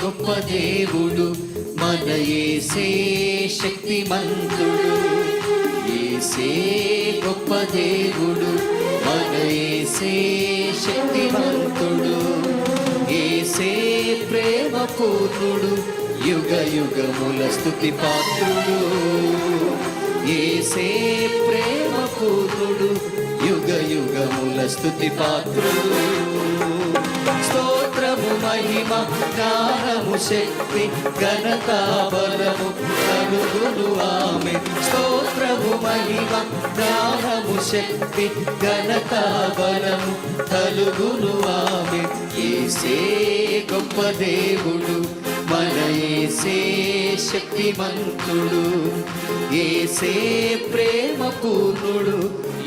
గొప్ప దేవుడు, మన యేసే శక్తిమంతుడు. యేసే గొప్ప దేవుడు, మన యేసే శక్తిమంతుడు. యేసే ప్రేమ పూర్ణుడు, యుగ యుగముల స్తుతి పాత్రుడు. యేసే ప్రేమ పూర్ణుడు, యుగ యుగముల స్తుతి పాత్రుడు. స్తోత్రము మహిమ జ్ఞానము శక్తి ఘనత బలము కలుగును ఆమె. స్తోత్రము మహిమ జ్ఞానము శక్తి ఘనత బలము కలుగును ఆమె. యేసే గొప్ప దేవుడు, మన యేసే శక్తిమంతుడు. యేసే ప్రేమ పూర్ణుడు,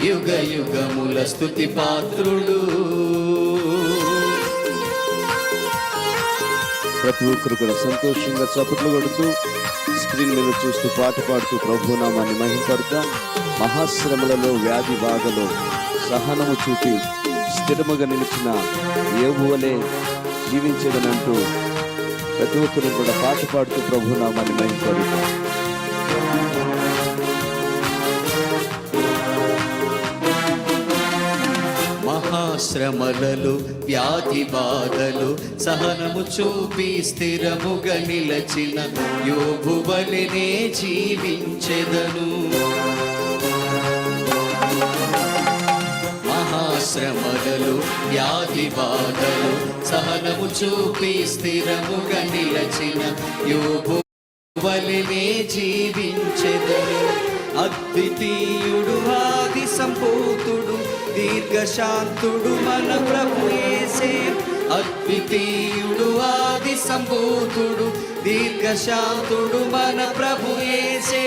యుగ యుగముల స్తుతి పాత్రుడు. ప్రతి ఒక్కరు కూడా సంతోషంగా చప్పట్లు కొడుతూ స్క్రీన్ మీద చూస్తూ పాట పాడుతూ ప్రభునామాన్ని మహిమపడతాం. మహాశ్రమలలో వ్యాధి బాధలో సహనము చూపి స్థిరముగా నిలిచిన యోబు వలె జీవించేదనంటూ ప్రతి ఒక్కరు కూడా పాట పాడుతూ ప్రభునామాన్ని మహిమపడతాం. మహాశ్రమలలో వ్యాధి బాధలు సహనము చూపి స్థిరముగా నిలచిన యోబు వలెనే జీవించెదను. మహాశ్రమలలో వ్యాధి బాధలు సహనము చూపి స్థిరముగా నిలచిన యోబు వలెనే జీవించెదను. అద్వితీయుడు ఆది సంపూతుడు దీర్ఘశాంతుడు మన ప్రభు యేసే. అద్వితీయుడు ఆది సంపూతుడు దీర్ఘశాంతుడు మన ప్రభు యేసే.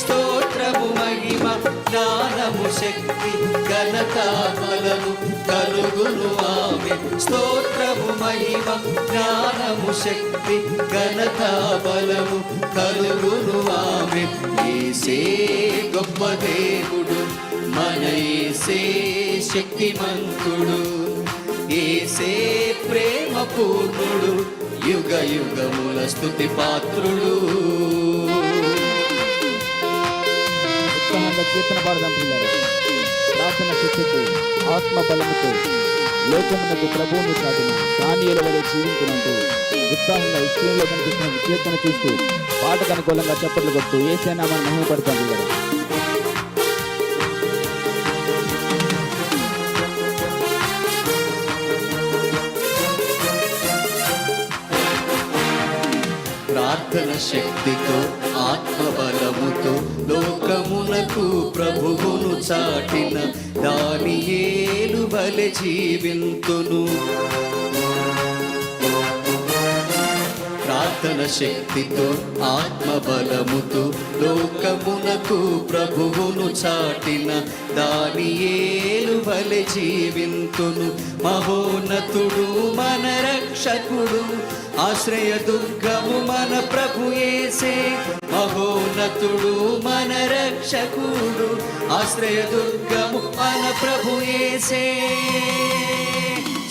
స్తోత్రము మహిమ జ్ఞానము శక్తి ఘనత బలము కలుగును ఆమె. స్తోత్రము మహిమ జ్ఞానము శక్తి ఘనత బలము కలుగును ఆమె. యేసే గొప్ప దేవుడు, మన యేసే శక్తిమంతుడు. యేసే ప్రేమ పూర్ణుడు, యుగ యుగముల స్తుతి పాత్రుడు. కీర్తన పాడదాం పిల్లలు. ప్రార్థన శక్తితో ఆత్మ బలముతో లోకమునకు ప్రభువును చాటిన దానియేలు వలె జీవించినంటూ ఉత్సాహంగా ఈ స్క్రీన్లో కనిపిస్తున్న కీర్తన చూస్తూ పాటకు అనుకూలంగా చప్పట్లు కొడుతూ యేసే నామాన్ని మహిమపడతాం పిల్లలు. ప్రార్థన శక్తితో ఆత్మబలముతో లోకమునకు ప్రభువును చాటిన దానియేలు వలె జీవింతును. ప్రార్థన శక్తితో ఆత్మబలముతో లోకమునకు ప్రభువును చాటిన దానియేలు వలె జీవింతును. మహోన్నతుడు మన రక్షకుడు, ఆశ్రయ దుర్గము మన ప్రభు యేసే. మహోన్నతుడు మన రక్షకుడు, ఆశ్రయ దుర్గము మన ప్రభు యేసే.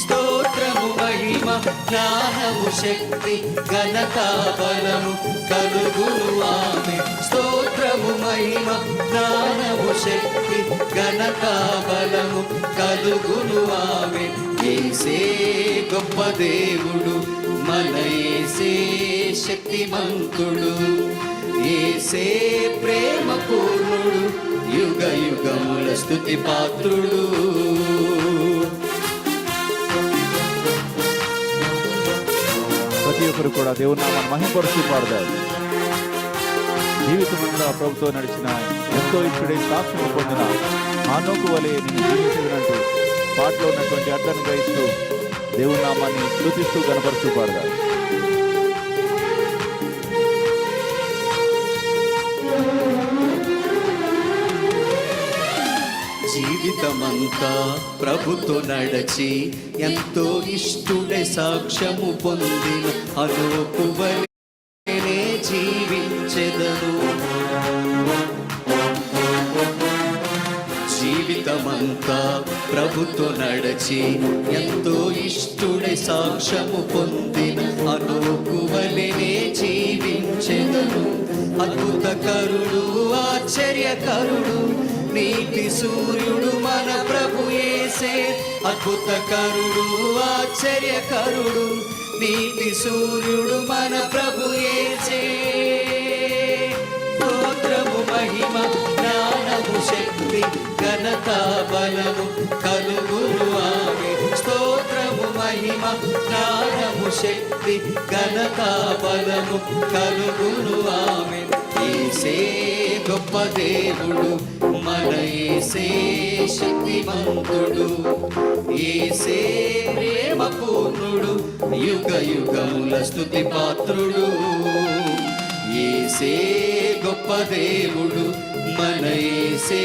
స్తోత్రము మహిమ జ్ఞానము శక్తి ఘనత బలము కలుగును ఆమె. స్తోత్రము మహిమ జ్ఞానము శక్తి ఘనత బలము కలుగును ఆమె. యేసే గొప్ప దేవుడు, మన యేసే శక్తిమంతుడు. యేసే ప్రేమ పూర్ణుడు, యుగ యుగముల స్తుతి పాత్రుడు. ప్రతి ఒక్కరు కూడా దేవుని నామాన్ని మహిమపరుస్తూ పాడతారు. జీవితమంతా ప్రభుతో నడిచిన ఎంతో ఇప్పుడే సాక్ష్యం పొందిన హానోకు వలె నేను జీవించదనంటూ పాటలో ఉన్నటువంటి అర్థాన్ని గ్రహిస్తూ దేవుని నామాన్ని స్తుతిస్తూ కనపరుస్తూ పాడతారు. జీవితమంతా ప్రభుతో నడచి ఎంతో ఇష్టుడే సాక్ష్యము పొందిన హనోకు వలెనే జీవించెదను. జీవితమంతా ప్రభుతో నడచి ఎంతో ఇష్టుడై సాక్ష్యము పొందిన అనోకువలెనే జీవించెదను. అద్భుతకరుడు ఆశ్చర్యకరుడు నీతి సూర్యుడు మన ప్రభు యేసే. అద్భుతకరుడు ఆశ్చర్యకరుడు నీతి సూర్యుడు మన ప్రభు యేసే. స్తోత్రము మహిమ జ్ఞానము శక్తి ఘనత బలము కలుగును ఆమె. స్తోత్రము మహిమ జ్ఞానము శక్తి ఘనత బలము కలుగును ఆమె. యేసే గొప్ప దేవుడు మన యేసే శక్తిమంతుడు. యేసే ప్రేమ పూర్ణుడు యుగ యుగముల స్తుతి పాత్రుడు. యేసే గొప్ప దేవుడు మన యేసే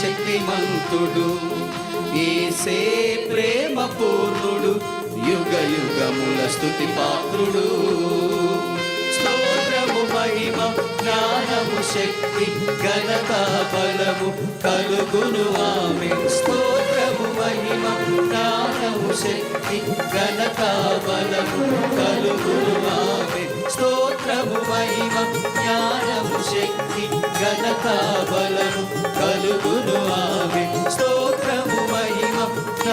శక్తిమంతుడు. యేసే ప్రేమ పూర్ణుడు యుగ యుగముల స్తుతి పాత్రుడు. స్తోత్రము మహిమ జ్ఞానము శక్తి ఘనత బలము కలుగును ఆమె. స్తోత్రము మహిమ జ్ఞానము శక్తి ఘనత బలము కలుగును ఆమె. స్తోత్రము మహిమ జ్ఞానము శక్తి ఘనత బలము కలుగును ఆమె.